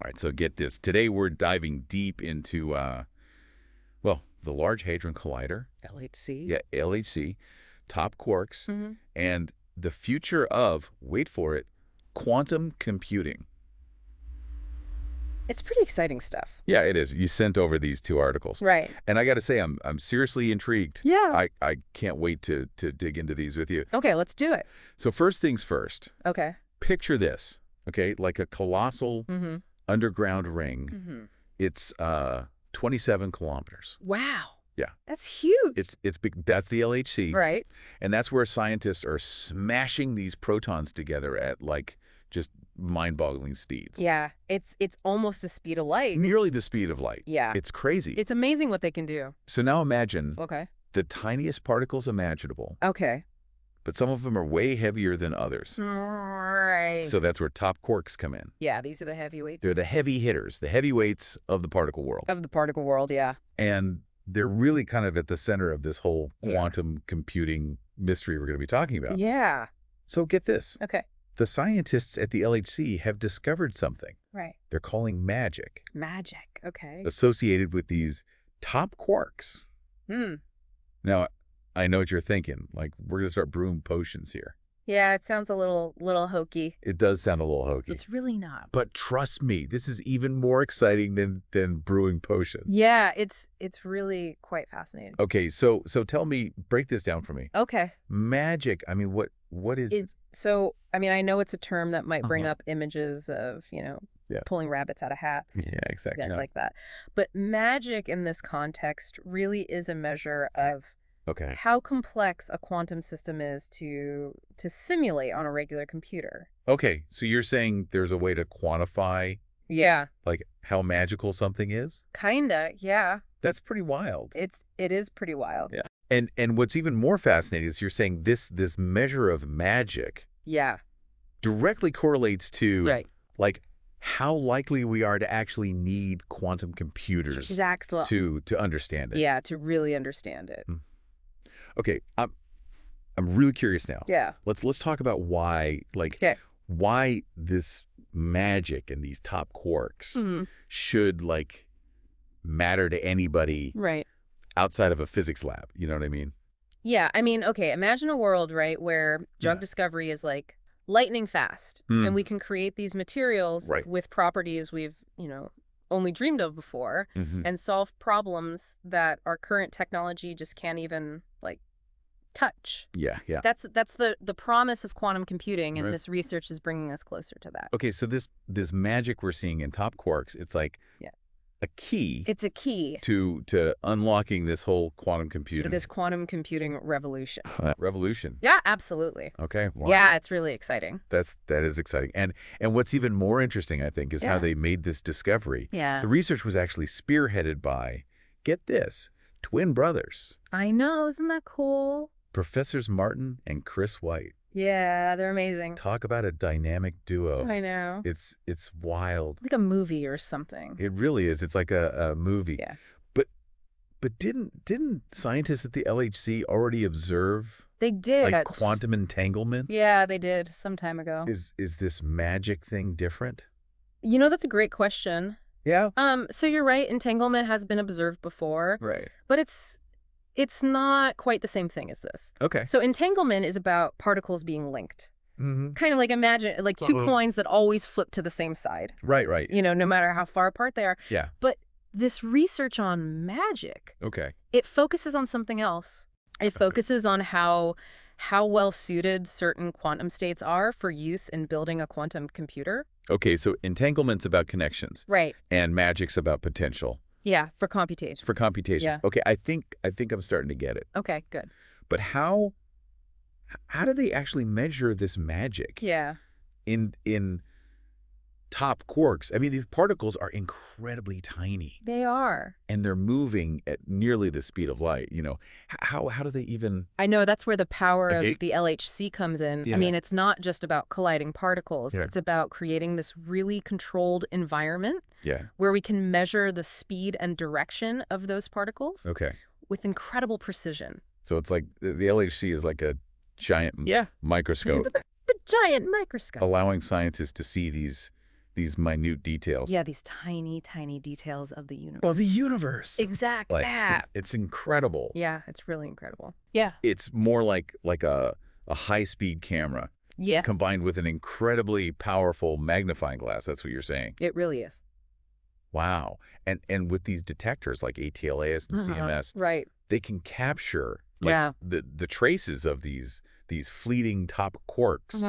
All right, so get this. Today we're diving deep into, well, the Large Hadron Collider. LHC? Yeah, LHC, top quarks, and the future of, wait for it, quantum computing. It's pretty exciting stuff. Yeah, it is. You sent over these 2 articles. Right. And I got to say, I'm seriously intrigued. Yeah. I can't wait to dig into these with you. Okay, let's do it. So first things first. Okay. Picture this, okay? Like a colossal underground ring. It's 27 kilometers. Wow. Yeah. That's huge. It's big. That's the LHC. Right. And that's where scientists are smashing these protons together at like just mind-boggling speeds. Yeah. It's almost the speed of light. Nearly the speed of light. Yeah. It's crazy. It's amazing what they can do. So now imagine Okay. the tiniest particles imaginable, Okay. but some of them are way heavier than others. Right. So that's where top quarks come in. Yeah, these are the heavyweights. They're the heavy hitters, the heavyweights of the particle world. Of the particle world, yeah. And they're really kind of at the center of this whole quantum computing mystery we're going to be talking about. Yeah. So get this. Okay. The scientists at the LHC have discovered something Right. they're calling magic Magic. Okay. associated with these top quarks. Now, I know what you're thinking. Like, we're going to start brewing potions here. Yeah, it sounds a little hokey. It does sound a little hokey. It's really not. But trust me, this is even more exciting than brewing potions. Yeah, it's really quite fascinating. Okay, so tell me, break this down for me. Okay. Magic, I mean, what is... So, I mean, I know it's a term that might bring up images of, pulling rabbits out of hats. Yeah, exactly. Like that. But magic in this context really is a measure of how complex a quantum system is to simulate on a regular computer. Okay, so you're saying there's a way to quantify like how magical something is? Kinda, yeah. That's pretty wild. It is pretty wild. Yeah. And what's even more fascinating is you're saying this measure of magic directly correlates to like how likely we are to actually need quantum computers Exactly. to understand it. Yeah, to really understand it. Okay, I'm really curious now. Yeah. Let's talk about why why this magic and these top quarks should like matter to anybody outside of a physics lab. You know what I mean? Yeah, I mean, okay, imagine a world, right, where drug discovery is like lightning fast and we can create these materials with properties we've, only dreamed of before and solve problems that our current technology just can't even like touch. Yeah. That's the promise of quantum computing, and this research is bringing us closer to that. Okay, so this magic we're seeing in top quarks, it's like a key. It's a key to unlocking this whole quantum computing. So this quantum computing revolution. Revolution. Yeah, absolutely. Okay. Wow. Yeah, it's really exciting. That is exciting. And what's even more interesting, I think, is how they made this discovery. Yeah. The research was actually spearheaded by, get this, twin brothers. I know, isn't that cool? Professors Martin and Chris White. Yeah, they're amazing. Talk about a dynamic duo. I know. It's wild. Like a movie or something. It really is. It's like a movie. Yeah. But didn't scientists at the LHC already observe they did like quantum entanglement? Yeah, they did some time ago. Is this magic thing different? That's a great question. Yeah. So you're right, entanglement has been observed before. Right. But it's not quite the same thing as this. Okay. So entanglement is about particles being linked. Kind of like imagine like two coins that always flip to the same side. Right. No matter how far apart they are. Yeah. But this research on magic, it focuses on something else. It focuses on how well suited certain quantum states are for use in building a quantum computer. Okay, so entanglement's about connections. Right. And magic's about potential. Yeah, for computation. For computation. Yeah. Okay, I think I'm starting to get it. Okay, good. But how do they actually measure this magic? Yeah. In top quarks. I mean, these particles are incredibly tiny. They are. And they're moving at nearly the speed of light, How do they even... I know, that's where the power of the LHC comes in. Yeah. I mean, it's not just about colliding particles. Yeah. It's about creating this really controlled environment Yeah. where we can measure the speed and direction of those particles with incredible precision. So it's like the LHC is like a giant microscope. It's a giant microscope. Allowing scientists to see these minute details. Yeah, these tiny, tiny details of the universe. Well, the universe. Exactly. It's incredible. Yeah, it's really incredible. Yeah. It's more like a high-speed camera. Yeah. Combined with an incredibly powerful magnifying glass. That's what you're saying. It really is. Wow. And with these detectors like ATLAS and CMS, right, they can capture the traces of these fleeting top quarks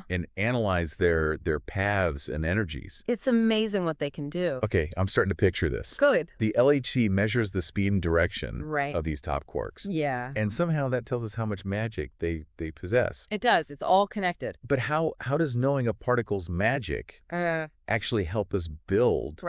and analyze their paths and energies. It's amazing what they can do. Okay, I'm starting to picture this. Good. The LHC measures the speed and direction of these top quarks. Yeah. And somehow that tells us how much magic they possess. It does. It's all connected. But how does knowing a particle's magic actually help us build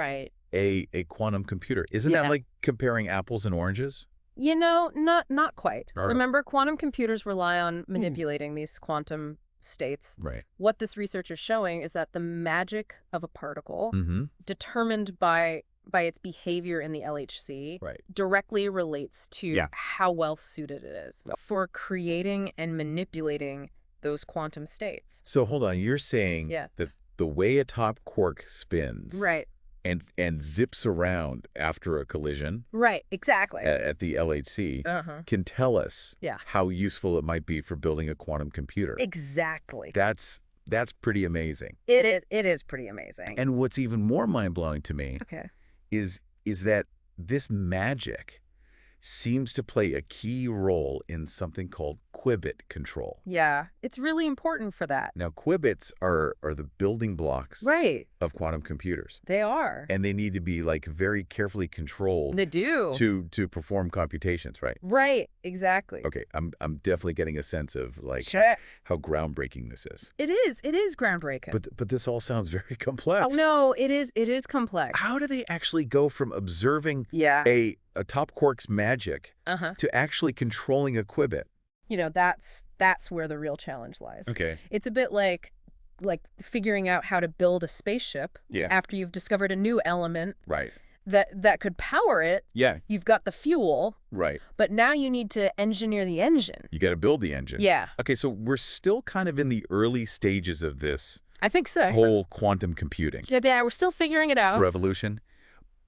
a quantum computer? Isn't that like comparing apples and oranges? You know, not quite. Remember, quantum computers rely on manipulating these quantum states. Right. What this research is showing is that the magic of a particle, determined by its behavior in the LHC, directly relates to how well suited it is for creating and manipulating those quantum states. So hold on, you're saying that the way a top quark spins and zips around after a collision exactly at the LHC can tell us how useful it might be for building a quantum computer. Exactly. That's pretty amazing. It is pretty amazing. And what's even more mind-blowing to me is that this magic seems to play a key role in something called qubit control. Yeah, it's really important for that. Now, qubits are the building blocks of quantum computers. They are. And they need to be like very carefully controlled. They do. To perform computations, right? Right, exactly. Okay, I'm definitely getting a sense of like how groundbreaking this is. It is groundbreaking. But this all sounds very complex. Oh no, it is complex. How do they actually go from observing a top quark's magic to actually controlling a qubit? You know, that's where the real challenge lies. Okay. It's a bit like figuring out how to build a spaceship after you've discovered a new element that could power it. Yeah. You've got the fuel. Right. But now you need to engineer the engine. You got to build the engine. Yeah. Okay, so we're still kind of in the early stages of this. I think so. Whole quantum computing. Yeah, we're still figuring it out. Revolution.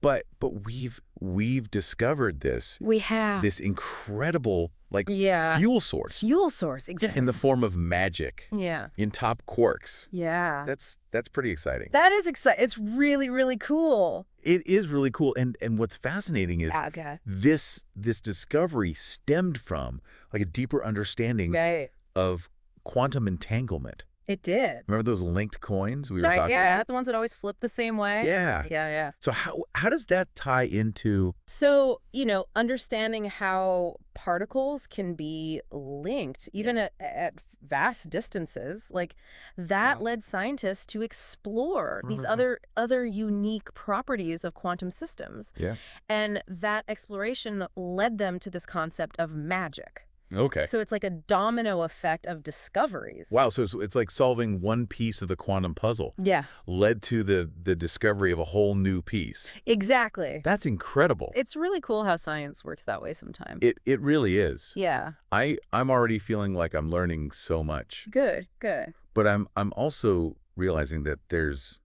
But we've discovered this. We have this incredible fuel source. Fuel source, exactly. In the form of magic. Yeah. In top quarks. Yeah. That's pretty exciting. That is exciting. It's really, really cool. It is really cool. And what's fascinating is this discovery stemmed from like a deeper understanding of quantum entanglement. It did. Remember those linked coins we were talking about? Yeah, the ones that always flip the same way. Yeah. Yeah. So how does that tie into... So, you know, understanding how particles can be linked, even at vast distances, like that led scientists to explore these other unique properties of quantum systems. Yeah. And that exploration led them to this concept of magic. Okay. So it's like a domino effect of discoveries. Wow. So it's like solving one piece of the quantum puzzle. Yeah. Led to the discovery of a whole new piece. Exactly. That's incredible. It's really cool how science works that way sometimes. It really is. Yeah. I'm already feeling like I'm learning so much. Good. But I'm also realizing that there's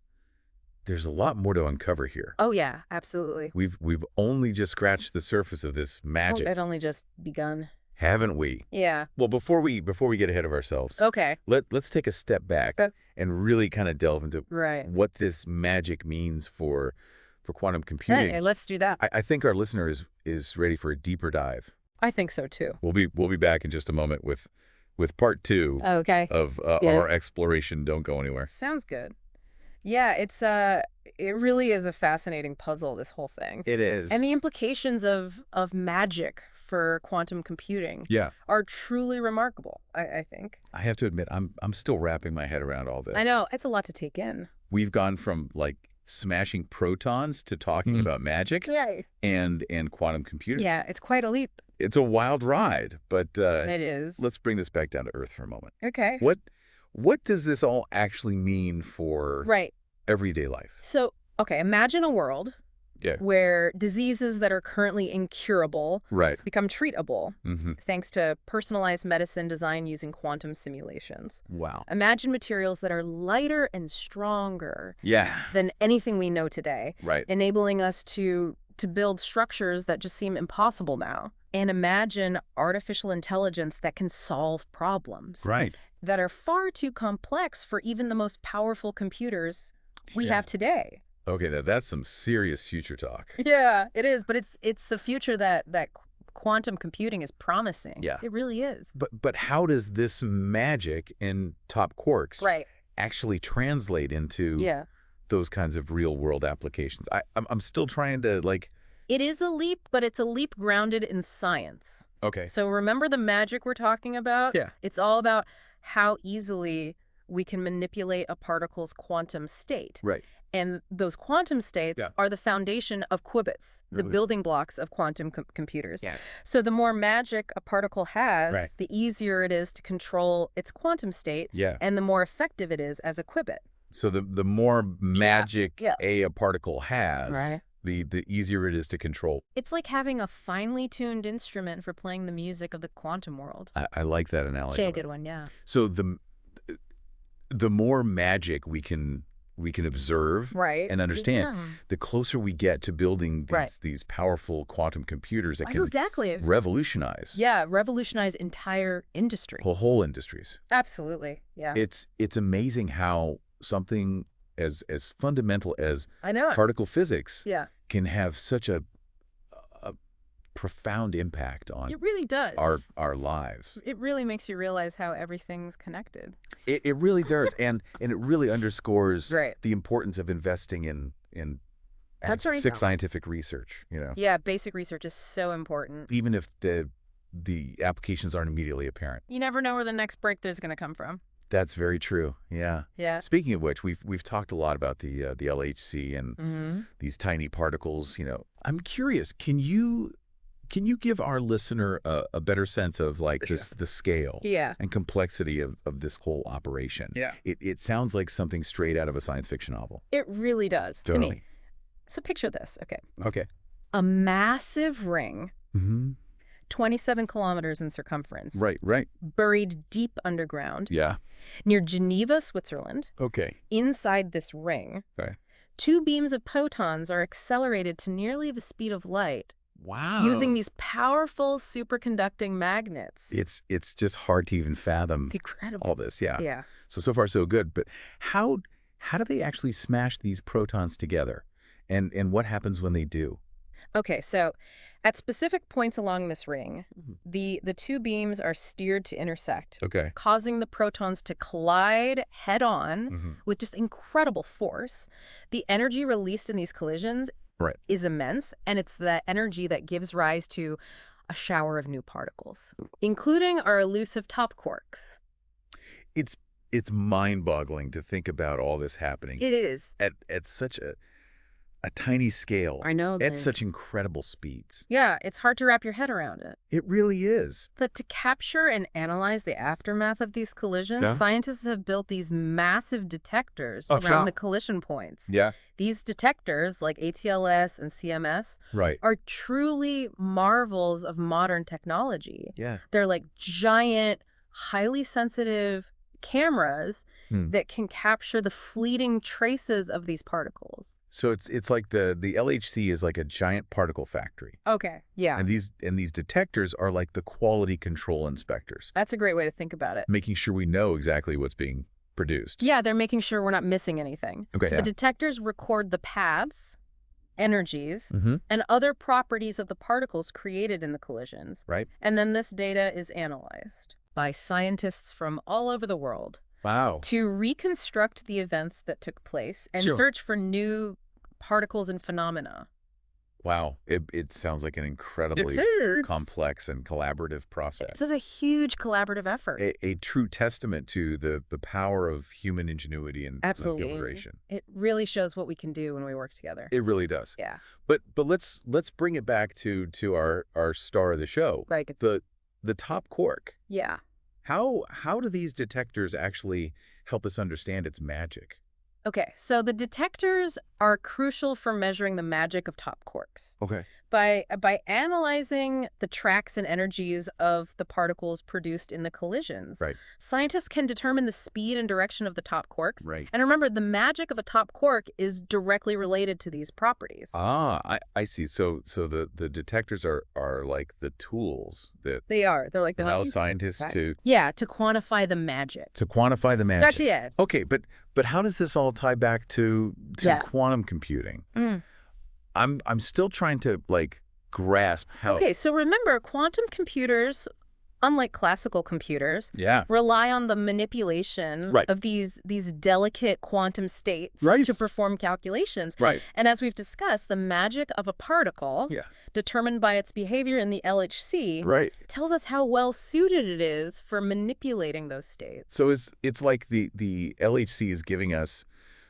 a lot more to uncover here. Oh yeah, absolutely. We've only just scratched the surface of this magic. It only just begun. Haven't we? Yeah. Well, before we get ahead of ourselves, let's take a step back and really kind of delve into what this magic means for quantum computing. Hey, let's do that. I think our listener is ready for a deeper dive. I think so too. We'll be back in just a moment with part 2 of our exploration. Don't go anywhere. Sounds good. Yeah, it really is a fascinating puzzle, this whole thing. It is. And the implications of magic for quantum computing are truly remarkable, I think. I have to admit, I'm still wrapping my head around all this. I know. It's a lot to take in. We've gone from like smashing protons to talking about magic and quantum computing. Yeah, it's quite a leap. It's a wild ride, but it is. Let's bring this back down to earth for a moment. Okay. What does this all actually mean for everyday life? So, okay, imagine a world where diseases that are currently incurable become treatable thanks to personalized medicine design using quantum simulations. Wow. Imagine materials that are lighter and stronger than anything we know today, enabling us to build structures that just seem impossible now. And imagine artificial intelligence that can solve problems that are far too complex for even the most powerful computers we have today. Okay, now that's some serious future talk. Yeah, it is, but it's the future that quantum computing is promising. Yeah. It really is. But how does this magic in top quarks actually translate into those kinds of real-world applications? I'm still trying to, like... It is a leap, but it's a leap grounded in science. Okay. So remember the magic we're talking about? Yeah. It's all about how easily we can manipulate a particle's quantum state. Right. And those quantum states are the foundation of qubits, the building blocks of quantum computers. Yeah. So the more magic a particle has, the easier it is to control its quantum state, and the more effective it is as a qubit. So the more magic a particle has, the easier it is to control. It's like having a finely tuned instrument for playing the music of the quantum world. I like that analogy. It's a good one, yeah. So the more magic we can observe and understand, the closer we get to building these powerful quantum computers that can revolutionize. Yeah, revolutionize entire industries. Whole industries. Absolutely, yeah. It's amazing how something as fundamental as particle physics can have such a profound impact on it really does our lives. It really makes you realize how everything's connected. It really does, and it really underscores the importance of investing in scientific research. Yeah, basic research is so important. Even if the applications aren't immediately apparent. You never know where the next breakthrough is going to come from. That's very true. Yeah. Yeah. Speaking of which, we've talked a lot about the LHC and these tiny particles. I'm curious. Can you give our listener a better sense of the scale and complexity of this whole operation? Yeah. It sounds like something straight out of a science fiction novel. It really does to me. So picture this. Okay. A massive ring, 27 kilometers in circumference. Right. Buried deep underground. Yeah. Near Geneva, Switzerland. Okay. Inside this ring, two beams of protons are accelerated to nearly the speed of light. Wow. Using these powerful superconducting magnets. It's just hard to even fathom all this. Yeah. Yeah. So far so good. But how do they actually smash these protons together? And what happens when they do? Okay, so at specific points along this ring, the two beams are steered to intersect, causing the protons to collide head-on with just incredible force. The energy released in these collisions is immense, and it's the energy that gives rise to a shower of new particles, including our elusive top quarks. It's mind-boggling to think about all this happening. It is. At such a tiny scale. I know. At such incredible speeds. Yeah, it's hard to wrap your head around it. It really is. But to capture and analyze the aftermath of these collisions, scientists have built these massive detectors around the collision points. Yeah. These detectors, like ATLS and CMS, are truly marvels of modern technology. Yeah. They're like giant, highly sensitive cameras that can capture the fleeting traces of these particles. So it's like the LHC is like a giant particle factory. Okay, yeah. And these detectors are like the quality control inspectors. That's a great way to think about it. Making sure we know exactly what's being produced. Yeah, they're making sure we're not missing anything. Okay. So the detectors record the paths, energies, and other properties of the particles created in the collisions. Right. And then this data is analyzed by scientists from all over the world. Wow. To reconstruct the events that took place and search for new particles and phenomena. Wow. It sounds like an incredibly complex and collaborative process. This is a huge collaborative effort. A true testament to the power of human ingenuity and collaboration. It really shows what we can do when we work together. It really does. Yeah. But let's bring it back to our star of the show. Right. The top quark. Yeah. How do these detectors actually help us understand its magic? Okay, so the detectors are crucial for measuring the magic of top quarks. Okay. By analyzing the tracks and energies of the particles produced in the collisions, Right. scientists can determine the speed and direction of the top quarks. Right. And remember, the magic of a top quark is directly related to these properties. I see. So the detectors are like the tools that They're like the allow scientists to quantify the magic. To quantify the magic. That's it. Okay, but how does this all tie back to quantum computing? I'm still trying to grasp how. Okay, so remember, quantum computers, unlike classical computers, Yeah. rely on the manipulation Right. of these delicate quantum states Right. to perform calculations. Right. And as we've discussed, the magic of a particle, determined by its behavior in the LHC, tells us how well suited it is for manipulating those states. So it's like the LHC is giving us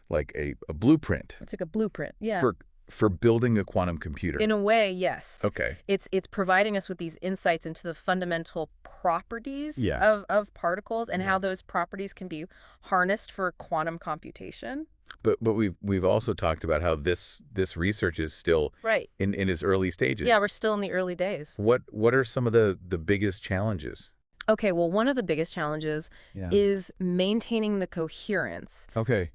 like a blueprint. It's like a blueprint, yeah. For building a quantum computer. In a way, yes. Okay. It's providing us with these insights into the fundamental properties of particles and how those properties can be harnessed for quantum computation. But we've also talked about how this research is still in its early stages. Yeah, we're still in the early days. What are some of the biggest challenges? Okay, well, one of the biggest challenges is maintaining the coherence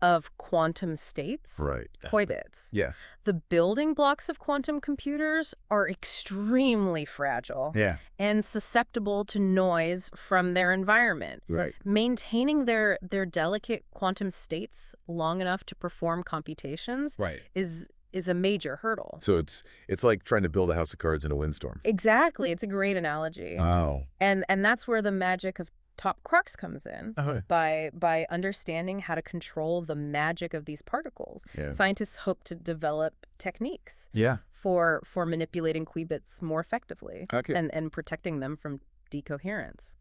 of quantum states, qubits. Yeah. The building blocks of quantum computers are extremely fragile and susceptible to noise from their environment. Right. Maintaining their delicate quantum states long enough to perform computations is a major hurdle. So it's like trying to build a house of cards in a windstorm. Exactly. It's a great analogy. Oh. And that's where the magic of top quarks comes in. By understanding how to control the magic of these particles. Yeah. Scientists hope to develop techniques for manipulating qubits more effectively and protecting them from decoherence.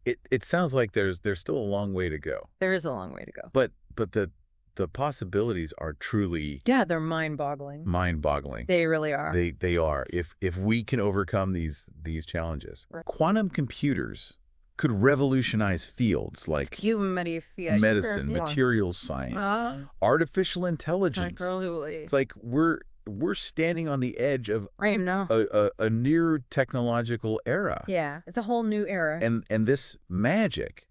It sounds like there's still a long way to go. There is a long way to go. But the possibilities are truly they're mind-boggling. They really are. They are. If we can overcome these challenges. Right. Quantum computers could revolutionize fields like human medicine, materials science, artificial intelligence. Absolutely. It's like we're standing on the edge of a near technological era. Yeah, it's a whole new era. And this magic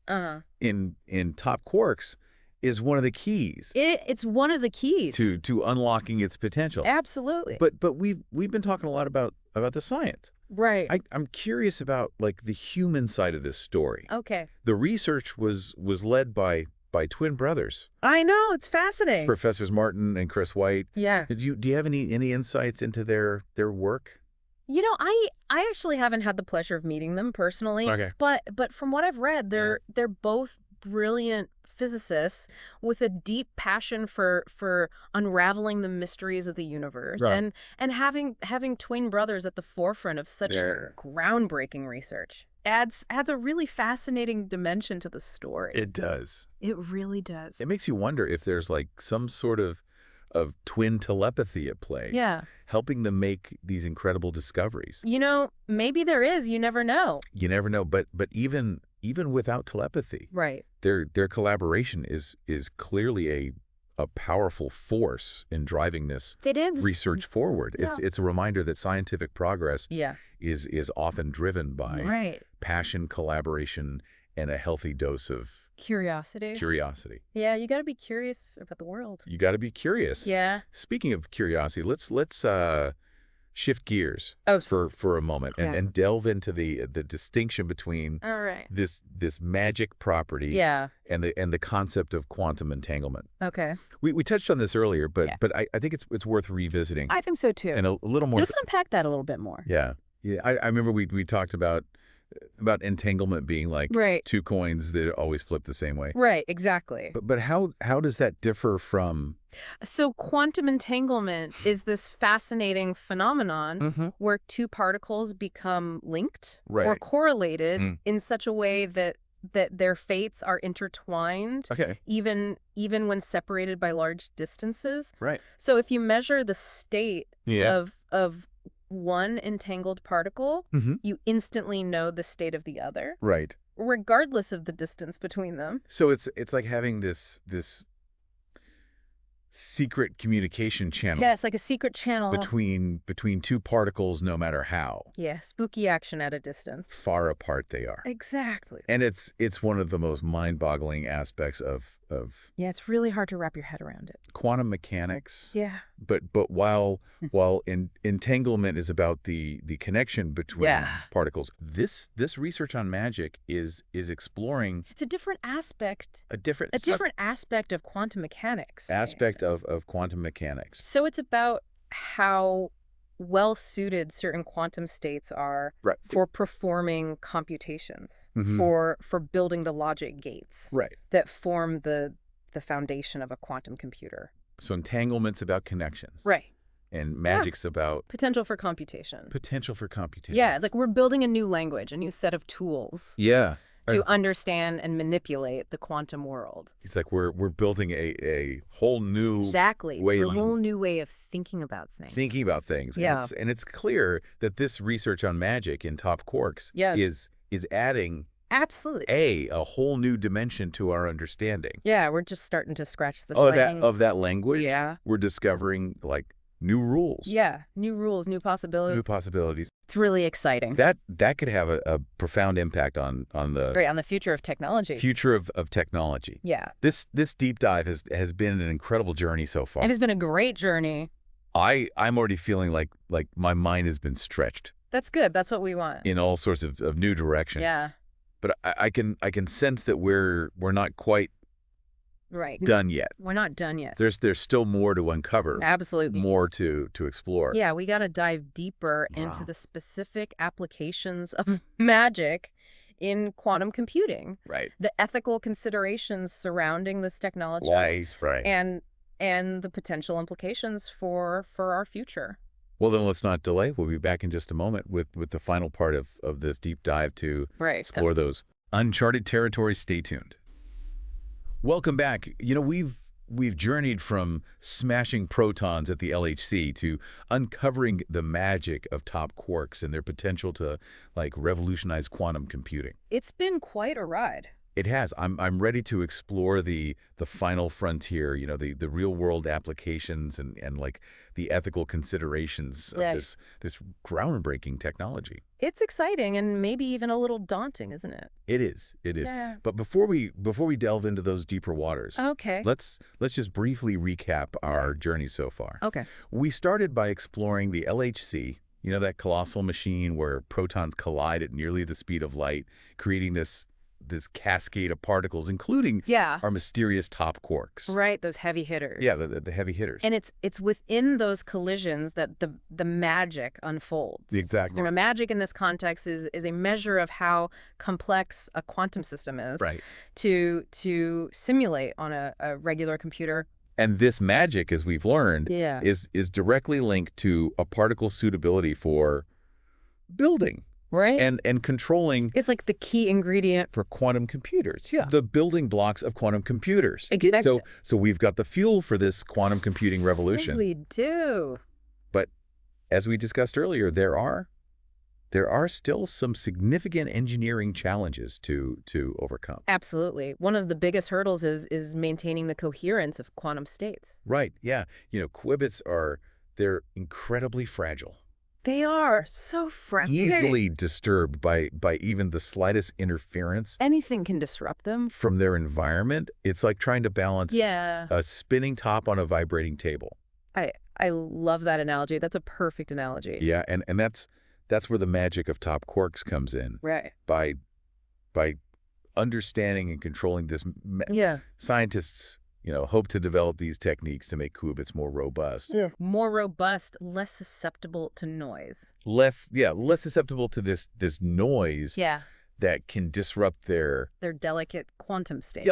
in top quarks is one of the keys. It's one of the keys to unlocking its potential. Absolutely. But we've been talking a lot about the science. Right. I'm curious about the human side of this story. Okay. The research was led by twin brothers. I know, it's fascinating. Professors Martin and Chris White. Yeah. Do you have any insights into their work? You know, I actually haven't had the pleasure of meeting them personally. Okay. But from what I've read, they're both brilliant physicists with a deep passion for unraveling the mysteries of the universe and having twin brothers at the forefront of such groundbreaking research adds a really fascinating dimension to the story. It does. It really does. It makes you wonder if there's some sort of twin telepathy at play. Yeah. Helping them make these incredible discoveries. You know, maybe there is. You never know. You never know. But even without telepathy, their collaboration is clearly a powerful force in driving this research forward. Yeah. It's a reminder that scientific progress is often driven by passion, collaboration, and a healthy dose of curiosity. Yeah, you got to be curious about the world. You got to be curious. Yeah. Speaking of curiosity, let's shift gears for a moment and delve into the distinction between this magic property and the concept of quantum entanglement. Okay. We touched on this earlier, but I think it's worth revisiting. I think so too. And a little more. Just unpack that a little bit more. Yeah. I remember we talked about entanglement being like two coins that always flip the same way. Right, exactly. But how does that differ from? So quantum entanglement is this fascinating phenomenon where two particles become linked or correlated in such a way that their fates are intertwined, even when separated by large distances. Right. So if you measure the state of one entangled particle, you instantly know the state of the other. Right. Regardless of the distance between them. So it's like having this secret communication channel. Yeah, it's like a secret channel. Between two particles, no matter how. Yeah, spooky action at a distance. Far apart they are. Exactly. And it's one of the most mind-boggling aspects of yeah, it's really hard to wrap your head around it. Quantum mechanics. Yeah. But while entanglement is about the connection between particles, this research on magic is exploring. It's a different aspect. A different aspect of quantum mechanics. Of quantum mechanics. So it's about how well-suited certain quantum states are for performing computations, for building the logic gates that form the foundation of a quantum computer. So entanglement's about connections. Right. And magic's about... potential for computation. Yeah, it's like we're building a new language, a new set of tools. Yeah. To understand and manipulate the quantum world. It's like we're building a whole new whole new way of thinking about things. Yeah. And it's clear that this research on magic in top quarks is adding a whole new dimension to our understanding. Yeah, we're just starting to scratch the surface of that language. Yeah. We're discovering like new rules. Yeah, new rules, new possibilities. It's really exciting. That could have a profound impact on the future of technology. Technology. Yeah. This deep dive has been an incredible journey so far. It has been a great journey. I'm already feeling like my mind has been stretched. That's good. That's what we want. In all sorts of new directions. Yeah. But I can sense that we're not quite done yet. We're not done yet. There's still more to uncover. Absolutely. More to explore. Yeah, we got to dive deeper into the specific applications of magic in quantum computing. Right. The ethical considerations surrounding this technology. Right. And the potential implications for our future. Well, then let's not delay. We'll be back in just a moment with the final part of this deep dive to explore those uncharted territories. Stay tuned. Welcome back. You know, we've journeyed from smashing protons at the LHC to uncovering the magic of top quarks and their potential to revolutionize quantum computing. It's been quite a ride. It has. I'm ready to explore the final frontier, you know, the real world applications and the ethical considerations of this groundbreaking technology. It's exciting and maybe even a little daunting, isn't it? It is. Yeah. But before we delve into those deeper waters, let's just briefly recap our journey so far. Okay. We started by exploring the LHC, you know, that colossal machine where protons collide at nearly the speed of light, creating this cascade of particles, including our mysterious top quarks. Right, those heavy hitters. Yeah, the heavy hitters. And it's within those collisions that the magic unfolds. Exactly. You know, magic in this context is a measure of how complex a quantum system is to simulate on a regular computer. And this magic, as we've learned, is directly linked to a particle's suitability for building. Right. And controlling... It's like the key ingredient for quantum computers. Yeah. The building blocks of quantum computers. Exactly. So we've got the fuel for this quantum computing revolution. We do. But as we discussed earlier, there are still some significant engineering challenges to overcome. Absolutely. One of the biggest hurdles is maintaining the coherence of quantum states. Right. Yeah. You know, qubits they're incredibly fragile. They are so fragile. Easily disturbed by even the slightest interference. Anything can disrupt them. From their environment. It's like trying to balance a spinning top on a vibrating table. I love that analogy. That's a perfect analogy. Yeah, and that's where the magic of top quarks comes in. Right. By understanding and controlling this. Scientists, you know, hope to develop these techniques to make qubits more robust. Yeah. More robust, less susceptible to noise. Less susceptible to this noise. Yeah. That can disrupt their delicate quantum states.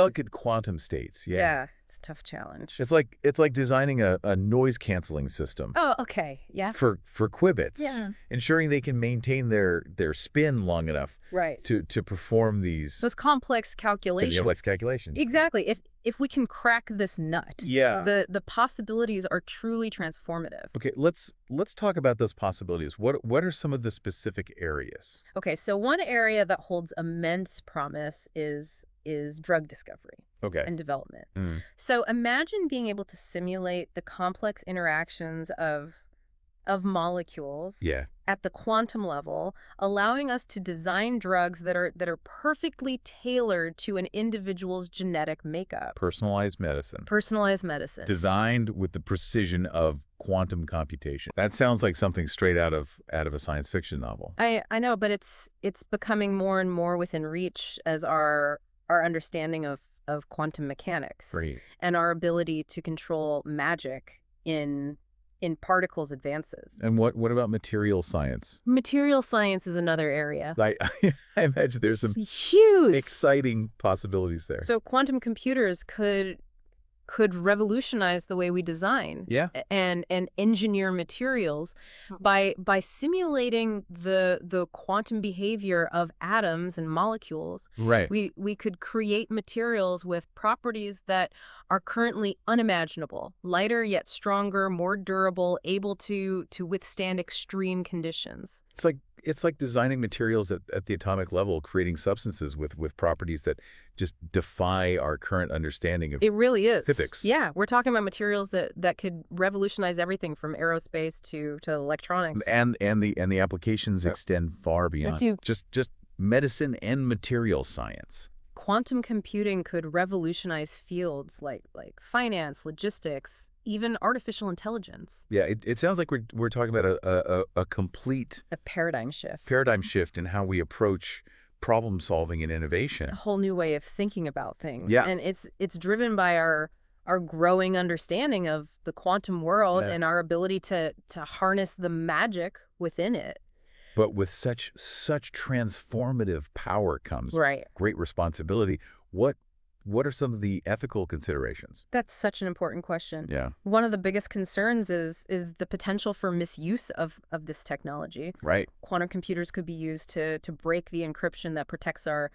Yeah. It's a tough challenge. It's like designing a noise canceling system. Oh, okay. Yeah. For qubits. Yeah. Ensuring they can maintain their spin long enough. Right. To perform those complex calculations. Exactly. If we can crack this nut. Yeah. The possibilities are truly transformative. Okay, let's talk about those possibilities. What are some of the specific areas? Okay, so one area that holds immense promise is is drug discovery and development. So imagine being able to simulate the complex interactions of molecules at the quantum level, allowing us to design drugs that are perfectly tailored to an individual's genetic makeup. Personalized medicine. Personalized medicine. Designed with the precision of quantum computation. That sounds like something straight out of a science fiction novel. I know, but it's becoming more and more within reach as our understanding of quantum mechanics and our ability to control magic in particles advances. And what about material science? Material science is another area. I imagine there's some huge, exciting possibilities there. So quantum computers could revolutionize the way we design and engineer materials by simulating the quantum behavior of atoms and molecules. We could create materials with properties that are currently unimaginable, lighter yet stronger, more durable, able to withstand extreme conditions. It's like designing materials at the atomic level, creating substances with properties that just defy our current understanding of It really is. physics. Yeah, we're talking about materials that could revolutionize everything from aerospace to electronics. And the applications extend far beyond just medicine and material science. Quantum computing could revolutionize fields like finance, logistics, even artificial intelligence. Yeah, it sounds like we're talking about a complete paradigm shift. Paradigm shift in how we approach problem solving and innovation. A whole new way of thinking about things. Yeah. And it's driven by our growing understanding of the quantum world and our ability to harness the magic within it. But with such transformative power comes great responsibility. What are some of the ethical considerations? That's such an important question. Yeah. One of the biggest concerns is the potential for misuse of this technology. Right. Quantum computers could be used to break the encryption that protects our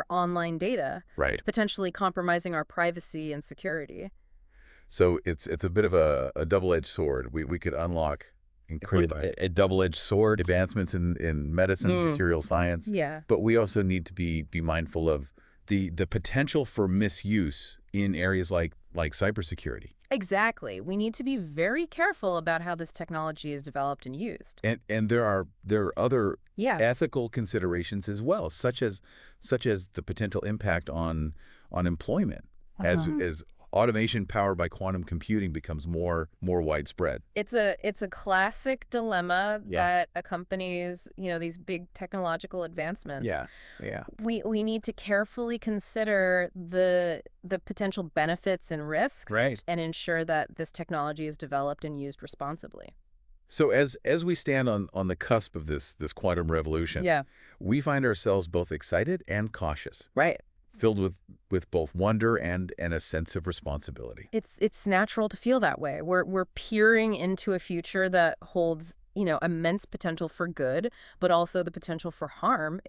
online data. Right. Potentially compromising our privacy and security. So it's a bit of a double-edged sword. We could unlock a double-edged sword, advancements in medicine, material science. Yeah. But we also need to be mindful of the potential for misuse in areas like cybersecurity. Exactly. We need to be very careful about how this technology is developed and used. And there are other ethical considerations as well, such as the potential impact on employment as automation powered by quantum computing becomes more widespread. It's a classic dilemma that accompanies, these big technological advancements. Yeah. We need to carefully consider the potential benefits and risks and ensure that this technology is developed and used responsibly. So as we stand on the cusp of this quantum revolution, we find ourselves both excited and cautious. Right. Filled with both wonder and a sense of responsibility. It's natural to feel that way. We're peering into a future that holds, immense potential for good, but also the potential for harm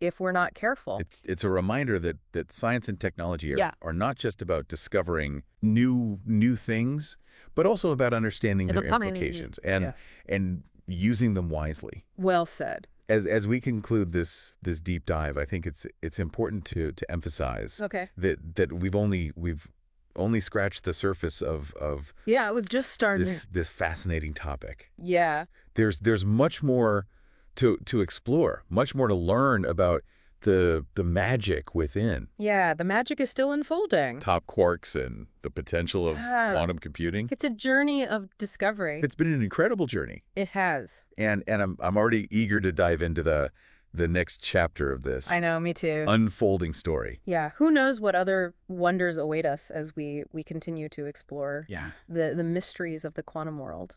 if we're not careful. It's a reminder that science and technology are not just about discovering new things, but also about understanding their implications and using them wisely. Well said. As we conclude this deep dive, I think it's important to emphasize that we've only scratched the surface of we've just started this fascinating topic. Yeah. There's much more to explore, much more to learn about the magic within. Yeah, the magic is still unfolding. Top quarks and the potential of quantum computing. It's a journey of discovery. It's been an incredible journey. It has. And I'm already eager to dive into the next chapter of this. I know, me too. Unfolding story. Yeah, who knows what other wonders await us as we continue to explore the mysteries of the quantum world.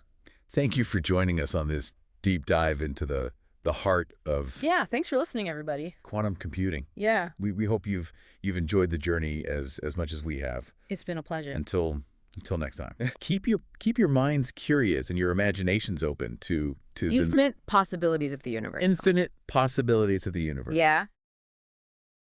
Thank you for joining us on this deep dive into the heart of thanks for listening, everybody. Quantum computing. Yeah. We hope you've enjoyed the journey as much as we have. It's been a pleasure. Until next time. Keep your minds curious and your imaginations open to the infinite possibilities of the universe. Infinite possibilities of the universe. Yeah.